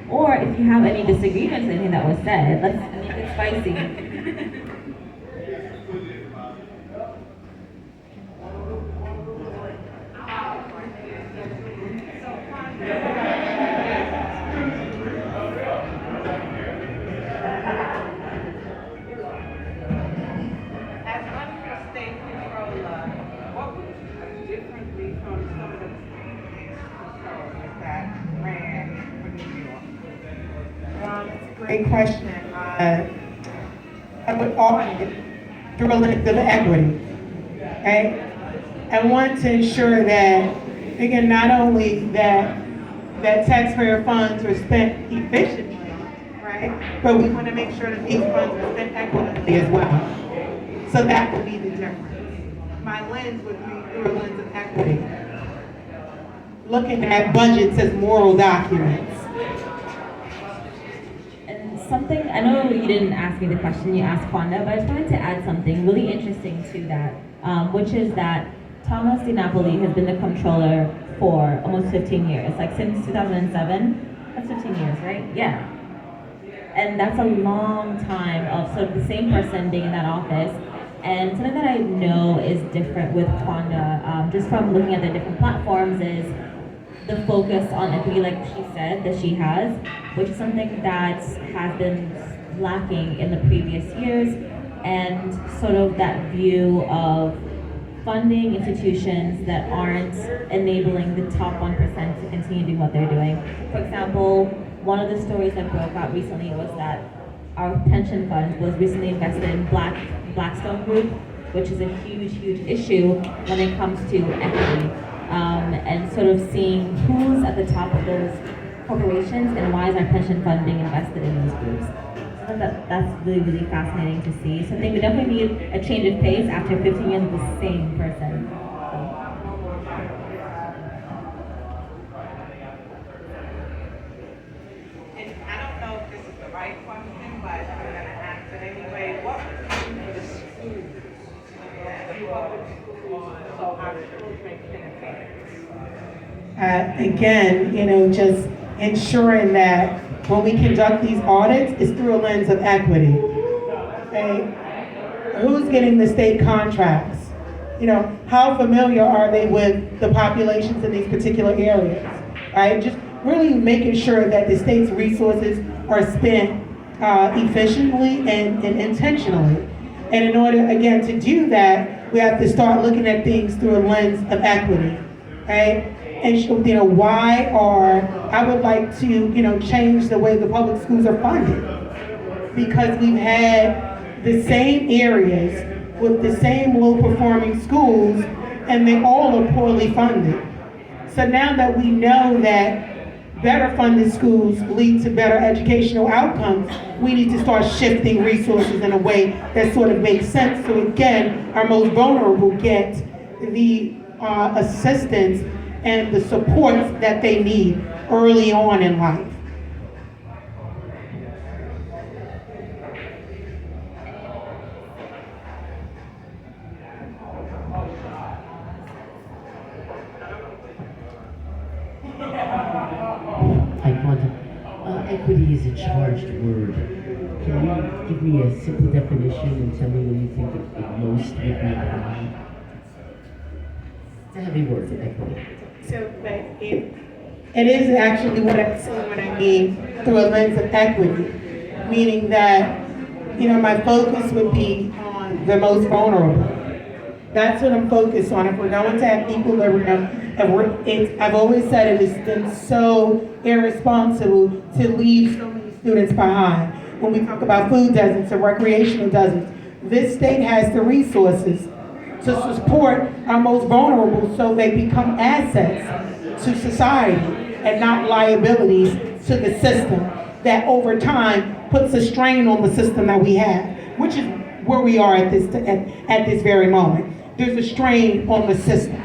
Or if you have any disagreements with anything that was said, let's make it spicy. As running for state controller, what would you do differently from some of the previous controllers that ran for New York? It's a great question. I would audit through a lens of equity, right? I want to ensure that, again, not only that taxpayer funds are spent efficiently, right? But we want to make sure that these funds are spent equitably as well. So that would be the difference. My lens would be through a lens of equity. Looking at budgets as moral documents. And something, I know you didn't ask me the question, you asked Kwanda, but I just wanted to add something really interesting to that, which is that Thomas DiNapoli has been the controller for almost 15 years, like since 2007. That's 15 years, right? Yeah. And that's a long time of sort of the same person being in that office. And something that I know is different with Kwanda, just from looking at the different platforms, is the focus on equity, like she said, that she has, which is something that has been lacking in the previous years, and sort of that view of funding institutions that aren't enabling the top 1% to continue doing what they're doing. For example, one of the stories that broke out recently was that our pension fund was recently invested in Blackstone Group, which is a huge, huge issue when it comes to equity, and sort of seeing who's at the top of those corporations and why is our pension fund being invested in those groups. So that's really, really fascinating to see. So I think we definitely need a change of pace after 15 years of the same person. And I don't know if this is the right question, but I'm going to ask it anyway. What would you do the schools? What would schools so our children can advance? Again, just ensuring that when we conduct these audits, it's through a lens of equity. Okay? Who's getting the state contracts? How familiar are they with the populations in these particular areas? Right? Just really making sure that the state's resources are spent efficiently and intentionally. And in order, again, to do that, we have to start looking at things through a lens of equity, right? And why I would like to, change the way the public schools are funded. Because we've had the same areas with the same low-performing schools, and they all are poorly funded. So now that we know that better funded schools lead to better educational outcomes, we need to start shifting resources in a way that sort of makes sense. So again, our most vulnerable get the assistance and the supports that they need early on in life. Hi, Quantum. Equity is a charged word. Can you give me a simple definition and tell me what you think it most would be applied? It's a heavy word, equity. So, but it is actually what I'm saying when I mean through a lens of equity, meaning that, my focus would be on the most vulnerable. That's what I'm focused on. If we're going to have equilibrium, I've always said it has been so irresponsible to leave so many students behind. When we talk about food deserts and recreational deserts, this state has the resources to support our most vulnerable so they become assets to society and not liabilities to the system that over time puts a strain on the system that we have, which is where we are at this very moment. There's a strain on the system.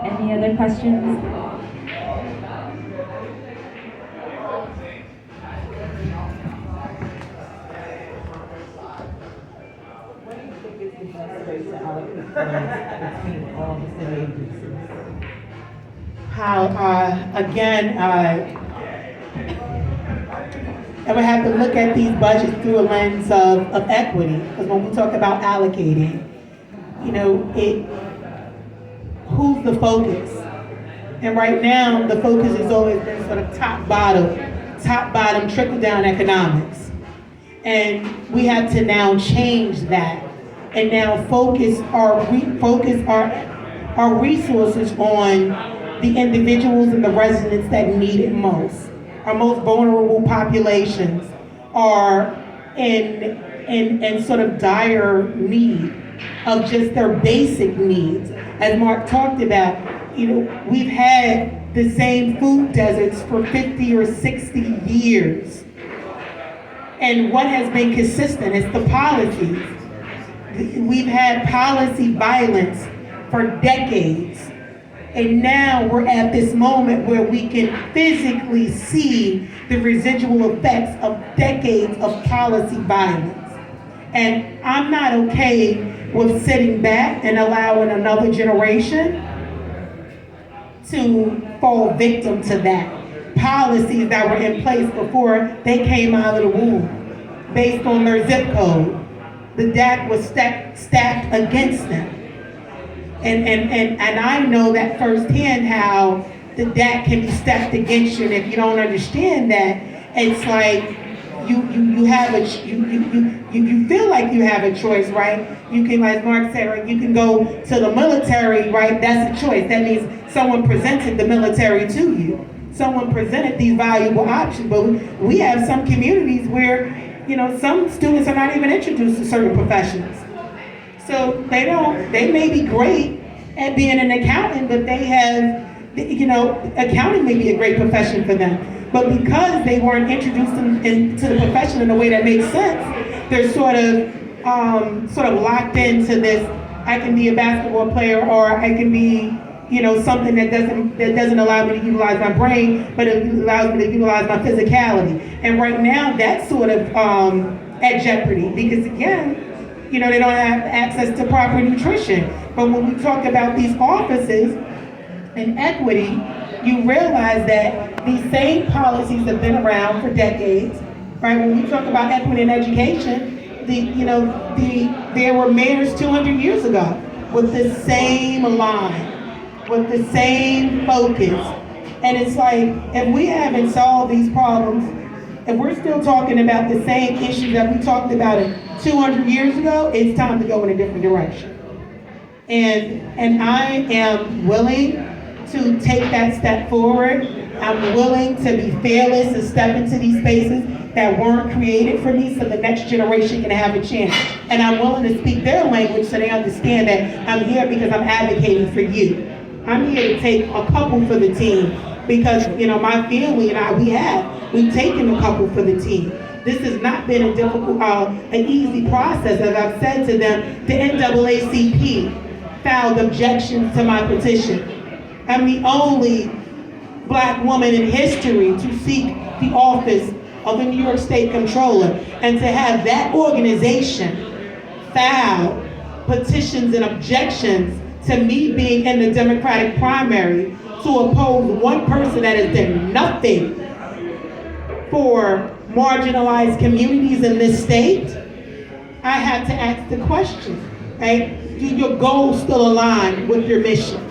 Any other questions? What do you think is the best way to allocate funds between all the city agencies? How, again, I would have to look at these budgets through a lens of equity, because when we talk about allocating, who's the focus? And right now, the focus has always been sort of top bottom, trickle down economics. And we have to now change that and now focus our resources on the individuals and the residents that need it most. Our most vulnerable populations are in sort of dire need of just their basic needs. As Mark talked about, we've had the same food deserts for 50 or 60 years. And what has been consistent is the policies. We've had policy violence for decades. And now we're at this moment where we can physically see the residual effects of decades of policy violence. And I'm not okay with sitting back and allowing another generation to fall victim to that. Policies that were in place before they came out of the womb based on their zip code. The DAC was stacked against them. And I know that firsthand how the DAC can be stacked against you, and if you don't understand that, it's like you feel like you have a choice, right? You can, like Mark said, right, you can go to the military, right? That's a choice. That means someone presented the military to you. Someone presented these valuable options, but we have some communities where, some students are not even introduced to certain professions. So they may be great at being an accountant, but they have, accounting may be a great profession for them. But because they weren't introduced into the profession in a way that makes sense, they're sort of locked into this, I can be a basketball player, or I can be, something that doesn't allow me to utilize my brain, but it allows me to utilize my physicality. And right now, that's sort of at jeopardy, because again, they don't have access to proper nutrition. But when we talk about these offices and equity, you realize that these same policies have been around for decades, right? When we talk about equity in education, there were mayors 200 years ago with the same line, with the same focus. And it's like, if we haven't solved these problems, if we're still talking about the same issues that we talked about 200 years ago, it's time to go in a different direction. And I am willing to take that step forward. I'm willing to be fearless and step into these spaces that weren't created for me so the next generation can have a chance. And I'm willing to speak their language so they understand that I'm here because I'm advocating for you. I'm here to take a couple for the team because, my family and we've taken a couple for the team. This has not been a difficult, an easy process. As I've said to them, the NAACP filed objections to my petition. I'm the only Black woman in history to seek the office of the New York State Comptroller, and to have that organization file petitions and objections to me being in the Democratic primary to oppose one person that has done nothing for marginalized communities in this state. I have to ask the question, right? Do your goals still align with your mission?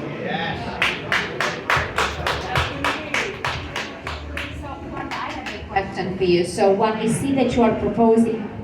Question for you. So when we see that you are proposing